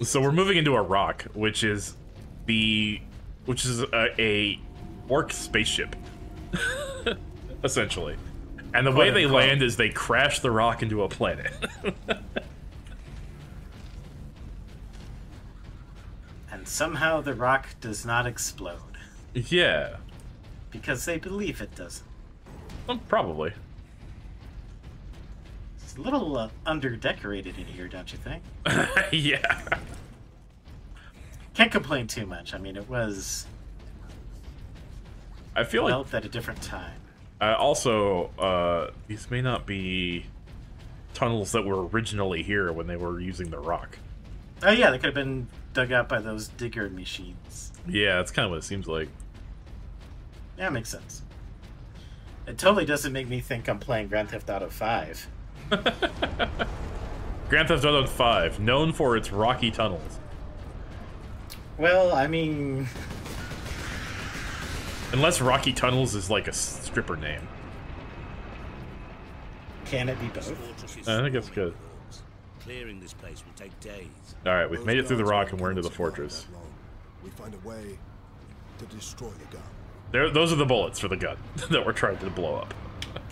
So we're moving into a rock, which is a orc spaceship, essentially. And the way they land is they crash the rock into a planet. And somehow the rock does not explode. Yeah. Because they believe it doesn't. Well, probably. It's a little under-decorated in here, don't you think? Yeah. Can't complain too much. I mean, it was... I feel developed at a different time. Also, these may not be tunnels that were originally here when they were using the rock. Oh yeah, they could have been dug out by those digger machines. Yeah, that's kind of what it seems like. Yeah, makes sense. It totally doesn't make me think I'm playing Grand Theft Auto 5. Grand Theft Auto 5, known for its rocky tunnels. Well, I mean... Unless Rocky Tunnels is like a stripper name. Can it be both? I think it's good. Clearing this place will take days. Alright, we've made it through the rock and we're into the fortress. We find a way to destroy the gun. Those are the bullets for the gun that we're trying to blow up.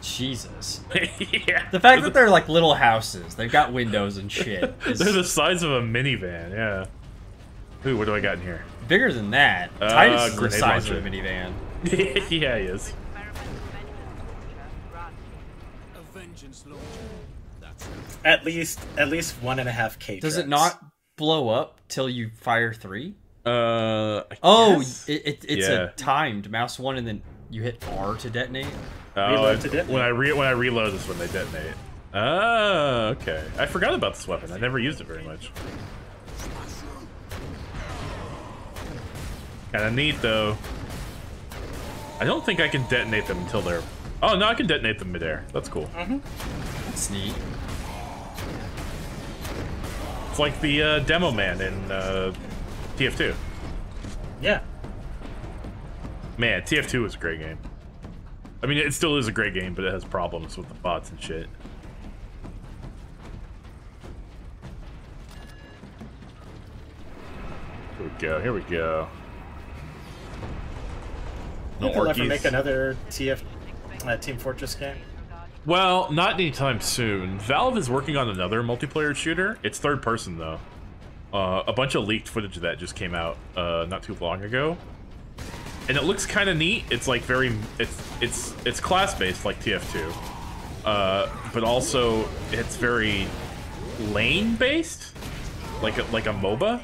Jesus. Yeah. The fact that they're like little houses, they've got windows and shit. They're the size of a minivan, yeah. Ooh, what do I got in here? Bigger than that. Titus is the grenade size launcher. of a minivan. Yeah, he is. At least 1.5K. Does it not blow up till you fire 3? I guess. guess. It's a timed mouse 1 and then you hit R to detonate. Reload to detonate. When I reload is when they detonate. Oh, okay. I forgot about this weapon. I never used it very much. Kinda neat, though. I don't think I can detonate them until they're... Oh, no, I can detonate them midair. That's cool. That's neat. It's like the demo man in TF2. Yeah. Man, TF2 was a great game. I mean, it still is a great game, but it has problems with the bots and shit. Here we go, here we go. No They'll ever orkies. make another Team Fortress game? Well, not anytime soon. Valve is working on another multiplayer shooter. It's third person, though. A bunch of leaked footage of that just came out not too long ago. And it looks kind of neat. It's like very... It's class-based like TF2. But also, it's very lane-based. Like a MOBA.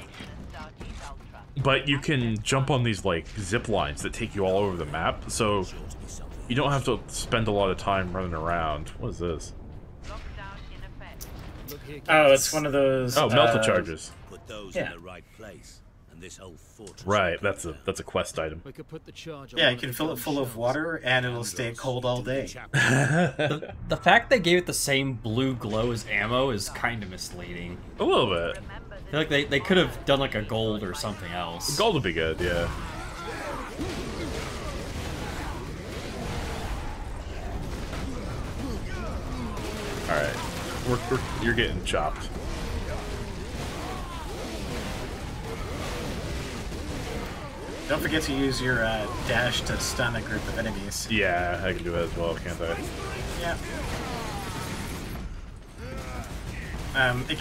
But you can jump on these, like, zip lines that take you all over the map, so you don't have to spend a lot of time running around. What is this? Oh, it's one of those... Oh, melta charges. Put those Yeah. in the right place, and this whole fortress. Right, that's a quest item. We could put the charge on Yeah, one you of can the fill it gun full of shells. water, and it'll stay cold all day. The fact they gave it the same blue glow as ammo is kind of misleading. A little bit. I feel like they could have done like a gold or something else. Gold would be good, yeah. Alright. You're getting chopped. Don't forget to use your dash to stun a group of enemies. Yeah, I can do that as well, can't I? Yeah. It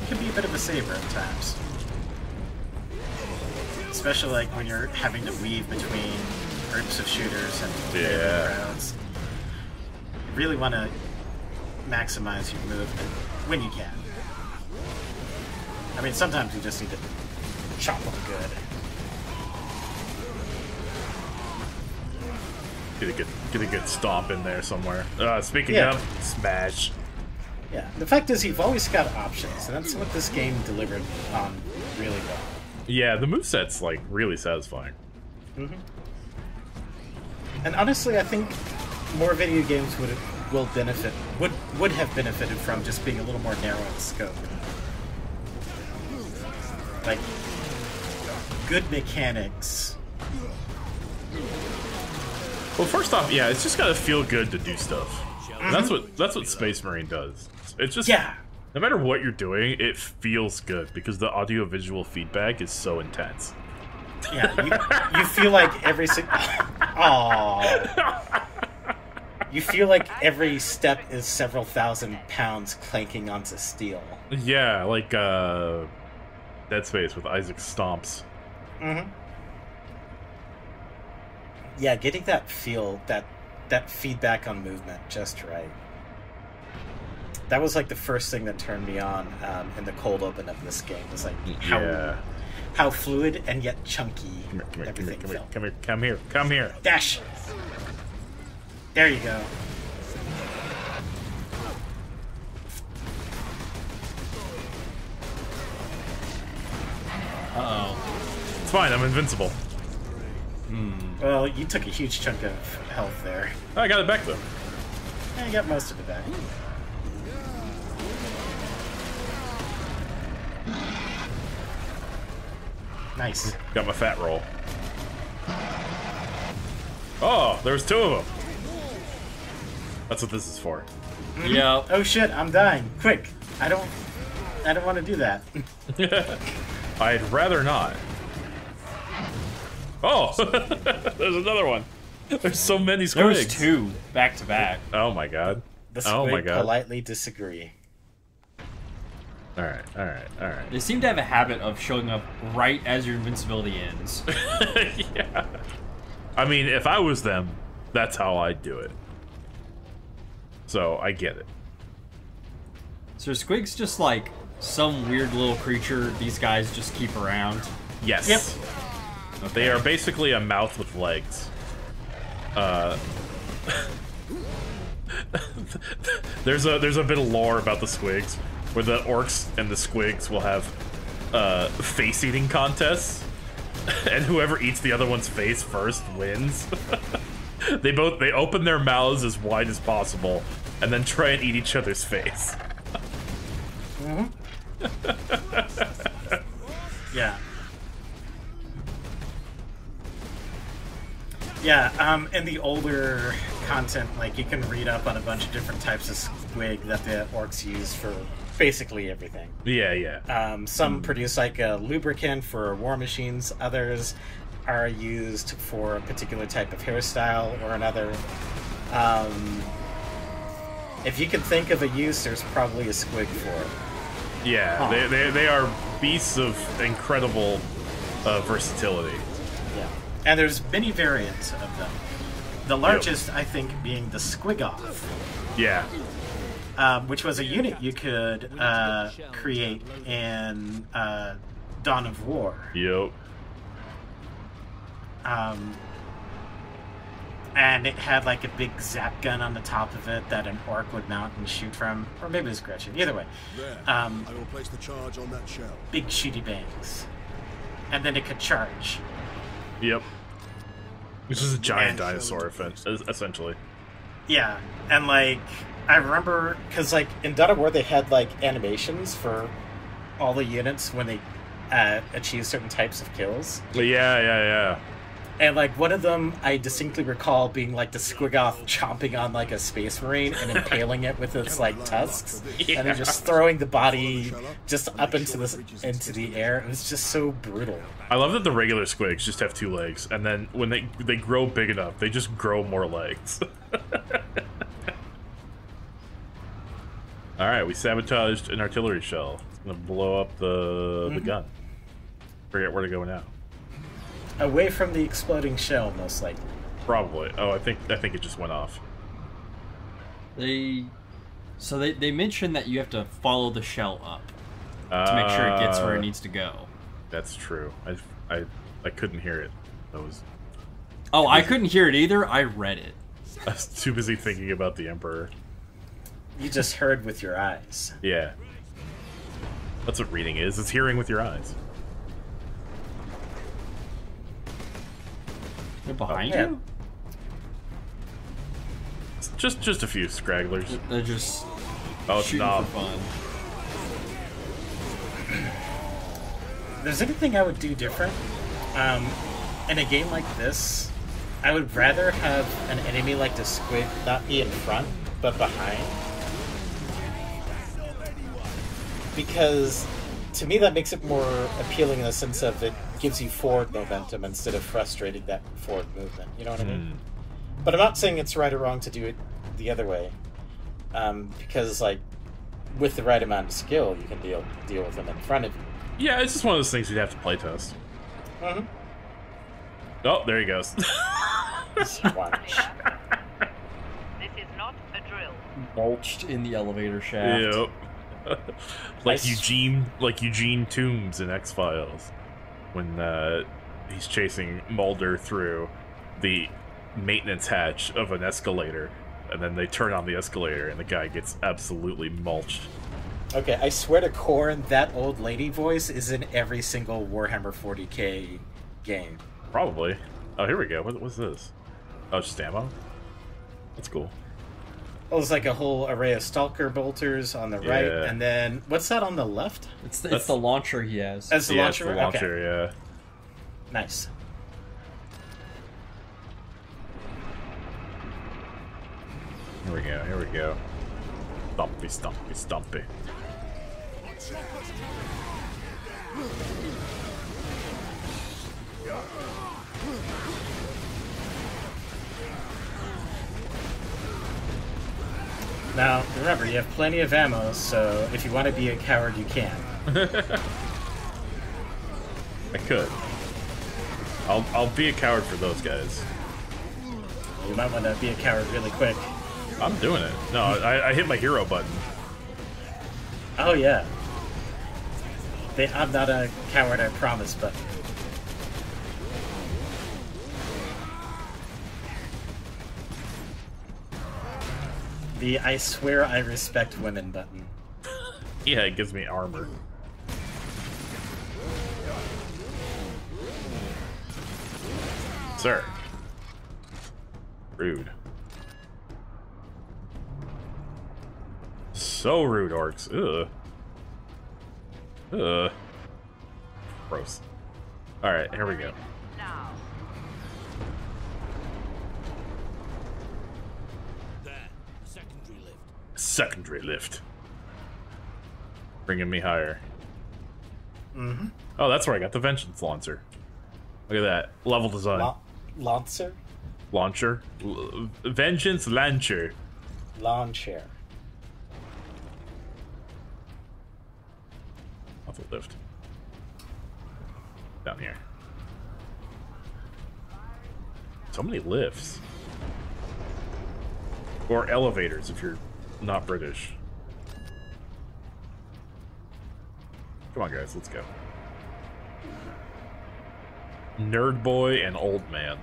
can be a bit of a saver at times. Especially like when you're having to weave between groups of shooters and crowds. You really want to maximize your movement when you can. I mean, sometimes you just need to chop them good. Get a good stomp in there somewhere. Speaking Yeah. of, smash. Yeah, the fact is you've always got options, and that's what this game delivered on really well. Yeah, the moveset's like really satisfying. And honestly, I think more video games would have benefited from just being a little more narrow in scope. Like good mechanics. Well, first off, yeah, it's just gotta feel good to do stuff. And that's what Space Marine does. It's just No matter what you're doing, it feels good because the audio-visual feedback is so intense. Yeah, you feel like every you feel like every step is several thousand pounds clanking onto steel. Yeah, like Dead Space with Isaac stomps. Mm-hmm. Yeah, getting that feel, that feedback on movement just right. That was like the first thing that turned me on in the cold open of this game. Was like how fluid and yet chunky everything felt. Come here. Dash. There you go. Uh-oh. It's fine, I'm invincible. Well, you took a huge chunk of health there. I got it back, though. Yeah, you got most of it back. Nice. Got my fat roll. Oh, there's two of them. That's what this is for. Yeah. Oh shit, I'm dying. Quick. I don't want to do that. I'd rather not. Oh! There's another one. There's so many squigs. There was two back to back. Oh my god. The squig politely disagree. Alright. They seem to have a habit of showing up right as your invincibility ends. Yeah. I mean, if I was them, that's how I'd do it. So, I get it. So Squig's just like some weird little creature these guys just keep around? Yes. Yep. Okay. They are basically a mouth with legs. There's a bit of lore about the squigs, where the orcs and the squigs will have face-eating contests, and whoever eats the other one's face first wins. They open their mouths as wide as possible, and then try and eat each other's face. Mm-hmm. Yeah. Yeah, in the older content, like, you can read up on a bunch of different types of squig that the orcs use for basically everything. Yeah. Some produce, like, a lubricant for war machines. Others are used for a particular type of hairstyle or another. If you can think of a use, there's probably a squig for it. Yeah, they are beasts of incredible versatility. Yeah. And there's many variants of them. The largest, I think, being the Squigoth. Yeah. Which was a unit you could create in Dawn of War. Yep. And it had like a big zap gun on the top of it that an orc would mount and shoot from. Or maybe it was Gretchen. Either way. There, I will place the charge on that shell. Big shooty bangs. And then it could charge. Yep. Which is a giant dinosaur, essentially. Yeah. And like, I remember, because like in Dawn of War they had like animations for all the units when they achieve certain types of kills. Yeah. And like one of them, I distinctly recall being like the Squigoth chomping on like a space marine and impaling it with its like tusks, and then just throwing the body just up into the air. It was just so brutal. I love that the regular squigs just have 2 legs, and then when they grow big enough, they just grow more legs. All right, we sabotaged an artillery shell. It's gonna blow up the gun. Forget where to go now. Away from the exploding shell, most likely. Probably. Oh, I think it just went off. They mentioned that you have to follow the shell up to make sure it gets where it needs to go. That's true. I couldn't hear it. I couldn't hear it either. I read it. I was too busy thinking about the Emperor. You just heard with your eyes. Yeah. That's what reading is. It's hearing with your eyes. They're behind yeah. you? It's just a few scragglers. They're just shooting for fun. If there's anything I would do different, in a game like this, I would rather have an enemy like the squid not be in front, but behind. because to me that makes it more appealing in the sense of it gives you forward momentum instead of frustrating that forward movement. You know what I mean? But I'm not saying it's right or wrong to do it the other way, because like with the right amount of skill, you can deal with them in front of you. Yeah, it's just one of those things you'd have to playtest. Mm-hmm. Oh, there he goes. Squash. This is not a drill. Mulched in the elevator shaft. Yep. like Eugene Toombs in X-Files when he's chasing Mulder through the maintenance hatch of an escalator, and then they turn on the escalator and the guy gets absolutely mulched. Okay, I swear to Corin, that old lady voice is in every single Warhammer 40k game. Probably. Oh, here we go. What's this? Oh, it's just ammo? That's cool. Well, there's like a whole array of Stalker bolters on the right, and then what's that on the left? It's the launcher he has. That's the launcher? It's the launcher, okay. Yeah. Nice. Here we go, here we go. Stumpy, stumpy, stumpy. Now, remember, you have plenty of ammo, so if you want to be a coward, you can. I could. I'll be a coward for those guys. You might want to be a coward really quick. I'm doing it. No, I hit my hero button. Oh, yeah. I'm not a coward, I promise, but... The I swear I respect women button. Yeah, it gives me armor. Sir. Rude. So rude, orcs. Ugh. Ugh. Gross. Alright, here we go. Now. There. Secondary lift. Secondary lift. Bringing me higher. Mm-hmm. Oh, that's where I got the Vengeance Launcher. Look at that. Level design. Lancer? Launcher? Vengeance Launcher. Lawn chair. Level lift. Down here. So many lifts. Or elevators if you're not British. Come on, guys, let's go. Nerd boy and old man.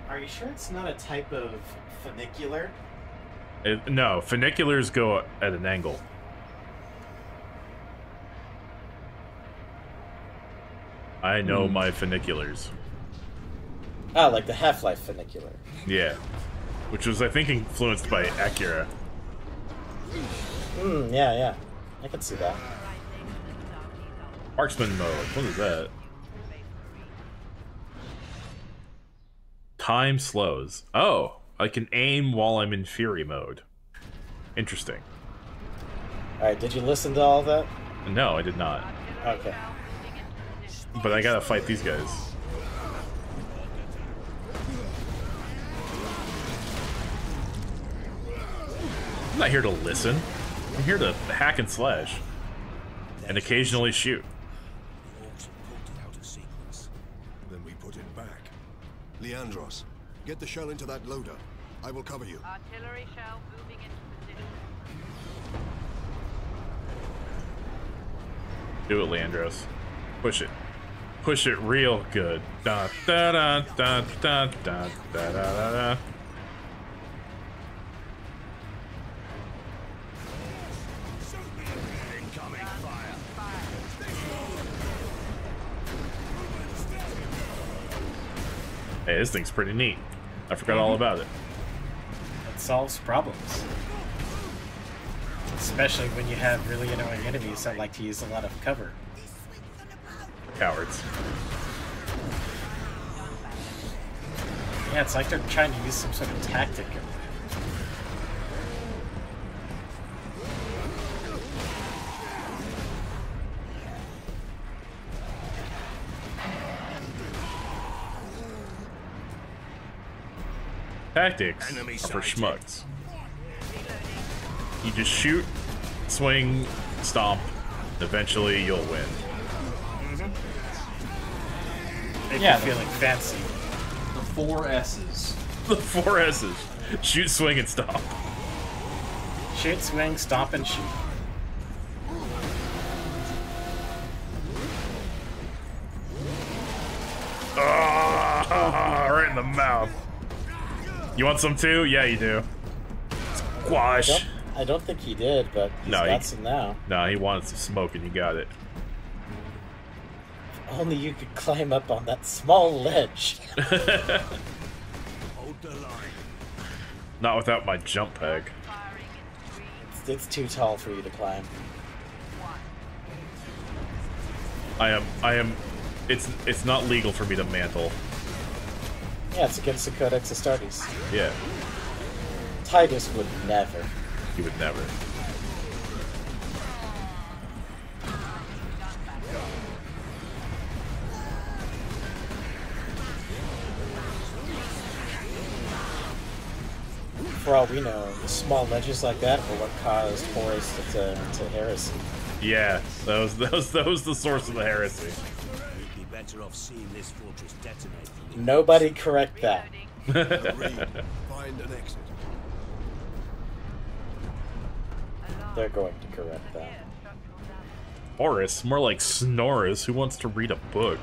Are you sure it's not a type of funicular? No, funiculars go at an angle. I know my funiculars. Oh, like the Half-Life funicular. Yeah. Which was, I think, influenced by Acura. Yeah. I can see that. Marksman mode. What is that? Time slows. Oh, I can aim while I'm in Fury mode. Interesting. Alright, did you listen to all that? No, I did not. Okay. But I gotta fight these guys. I'm not here to listen. I'm here to hack and slash. And occasionally shoot. Orcs pulled it out of sequence. Then we put it back. Leandros, get the shell into that loader. I will cover you. Artillery shell moving into position. Do it, Leandros. Push it. Push it real good. Da da da da da da da da da. Incoming fire. Hey, this thing's pretty neat. I forgot all about it. It solves problems. Especially when you have really annoying enemies that like to use a lot of cover. Cowards. Yeah, it's like they're trying to use some sort of tactic. Tactics Enemy are for sighted. schmucks. You just shoot, swing, stomp. Eventually, you'll win. If Yeah, you're feeling fancy. The 4 S's. The 4 S's. Shoot, swing, and stomp. Shoot, swing, stomp, and shoot. Ah, right in the mouth. You want some too? Yeah, you do. Squash. I don't think he did, but he's No, got some now. Nah, he wanted some smoke and you got it. If only you could climb up on that small ledge. Hold the line. Not without my jump peg. Firing in 3, It's too tall for you to climb. 1. I am. It's not legal for me to mantle. Yeah, it's against the Codex Astartes. Yeah, Titus would never. you would never. For all we know, small ledges like that were what caused Horus to heresy. Yeah, that was the source of the heresy. We'd be better off seeing this fortress detonate. Nobody correct that. Reloading. Agreed. Find an exit. Alarm. They're going to correct that. Severe structural damage. Horus, more like Snorris, who wants to read a book.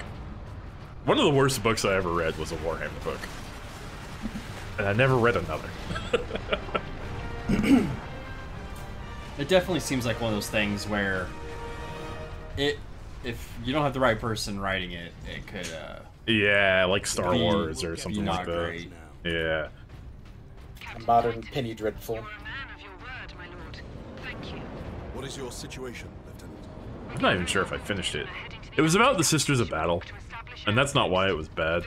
One of the worst books I ever read was a Warhammer book. And I never read another. It definitely seems like one of those things where if you don't have the right person writing it, it could Yeah, like Star be- Wars or be something not like that. great. Yeah. A modern Penny Dreadful. You're a man of your word, my lord. Thank you. What is your situation, Lieutenant? I'm not even sure if I finished it. It was about the Sisters of Battle, and that's not why it was bad.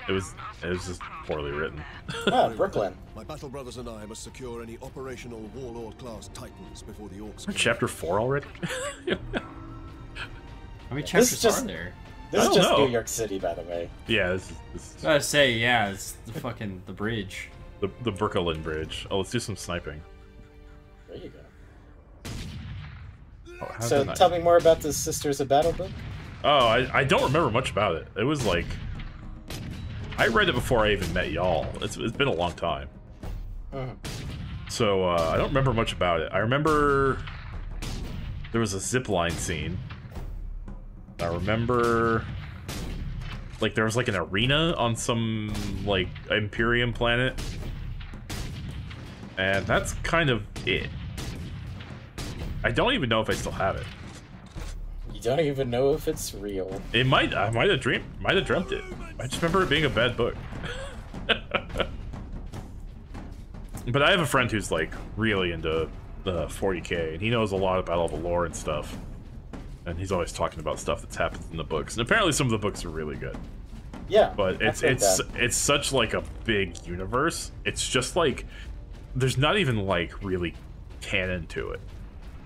It was just poorly written. Ah, Brooklyn. My battle brothers and I must secure any operational warlord-class titans before the orcs. come. Chapter 4 already? How many chapters is just- are there? This I is don't just know. New York City, by the way. Yeah, this is I gotta say, yeah, it's the bridge. the Brooklyn Bridge. Oh, let's do some sniping. There you go. Oh, how So did I- tell me more about the Sisters of Battle book. Oh, I don't remember much about it. It was like... I read it before I even met y'all. It's been a long time. So, I don't remember much about it. I remember... there was a zipline scene. I remember... like, there was like an arena on some, like, Imperium planet. And that's kind of it. I don't even know if I still have it. You don't even know if it's real. I might have dreamt it. I just remember it being a bad book. But I have a friend who's like really into 40k, and he knows a lot about all the lore and stuff. And he's always talking about stuff that's happened in the books. And apparently some of the books are really good. Yeah, But I've heard that. it's such like a big universe. It's just like there's not even like really canon to it.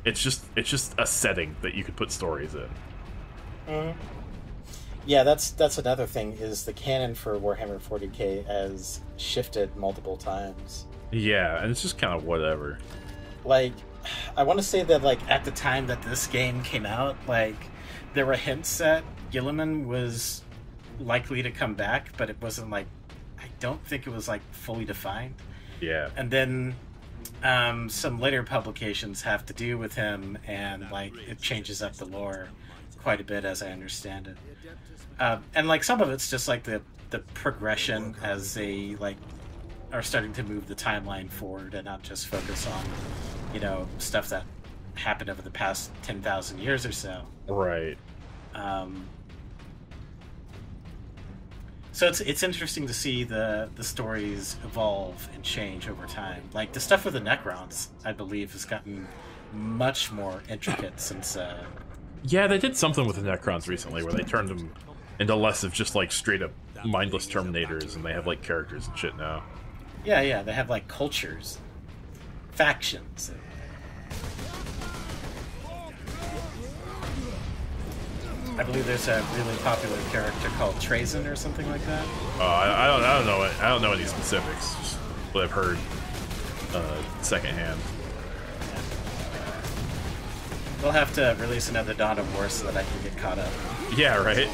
It's just a setting that you could put stories in. Yeah, that's another thing, is the canon for Warhammer 40k has shifted multiple times. Yeah, and it's just kind of whatever. Like, I want to say that, like, at the time that this game came out, like, there were hints that Gilliman was likely to come back, but it wasn't, like, I don't think it was, like, fully defined. Yeah. And then some later publications have to do with him, and, like, it changes up the lore quite a bit, as I understand it. And, like, some of it's just, like, the progression as they, like, are starting to move the timeline forward and not just focus on, you know, stuff that happened over the past 10,000 years or so. Right. So it's interesting to see the stories evolve and change over time. Like, the stuff with the Necrons, I believe, has gotten much more intricate since... Yeah, they did something with the Necrons recently where they turned them into less of just like straight up mindless Terminators, and they have like characters and shit now. Yeah, they have, like, cultures, factions. I believe there's a really popular character called Trazen or something like that. I don't know. I don't know any specifics. what I've heard secondhand. We'll have to release another Dawn of War so that I can get caught up. Yeah, right.